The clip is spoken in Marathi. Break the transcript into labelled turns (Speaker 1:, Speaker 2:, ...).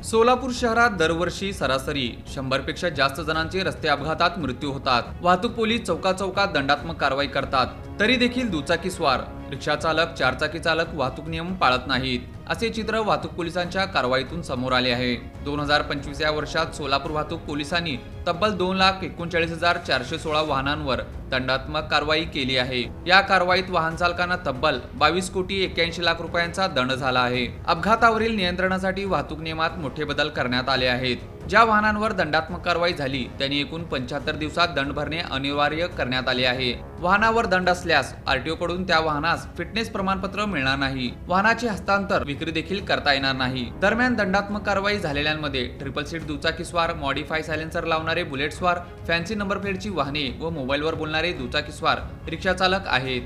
Speaker 1: सोलापूर शहरात दरवर्षी सरासरी 100 पेक्षा जास्त जणांचे रस्ते अपघातात मृत्यू होतात। वाहतूक पोलीस चौकाचौकात दंडात्मक कारवाई करतात, तरी देखील दुचाकीस्वार, रिक्षा चालक, चारचाकी चालक वाहतूक नियम पाळत नाहीत, असे चित्र वाहतूक पोलिसांच्या कारवाईतून समोर आले आहे। 2025 या वर्षात सोलापूर वाहतूक पोलिसांनी तब्बल 2,39,416 वाहनांवर दंडात्मक कारवाई केली आहे। या कारवाईत वाहन चालकांना तब्बल 22,81,00,000 रुपयांचा दंड झाला आहे। अपघातावरील नियंत्रणासाठी वाहतूक नियमात मोठे बदल करण्यात आले आहेत। ज्या वाहनांवर दंडात्मक कारवाई झाली त्यांनी एकूण 75 दिवसात दंड भरणे अनिवार्य करण्यात आले आहे। वाहनावर दंड असल्यास आरटीओ कडून त्या वाहनास फिटनेस प्रमाणपत्र मिळणार नाही, वाहनाचे हस्तांतर विक्री देखील करता येणार नाही। दरम्यान दंडात्मक कारवाई झालेल्यांमध्ये ट्रिपल सीट दुचाकीस्वार, मॉडिफाय सायलेन्सर लावणारे बुलेटस्वार, फॅन्सी नंबर प्लेटची वाहने व मोबाईलवर बोलणारे दुचाकीस्वार, रिक्षा चालक आहेत।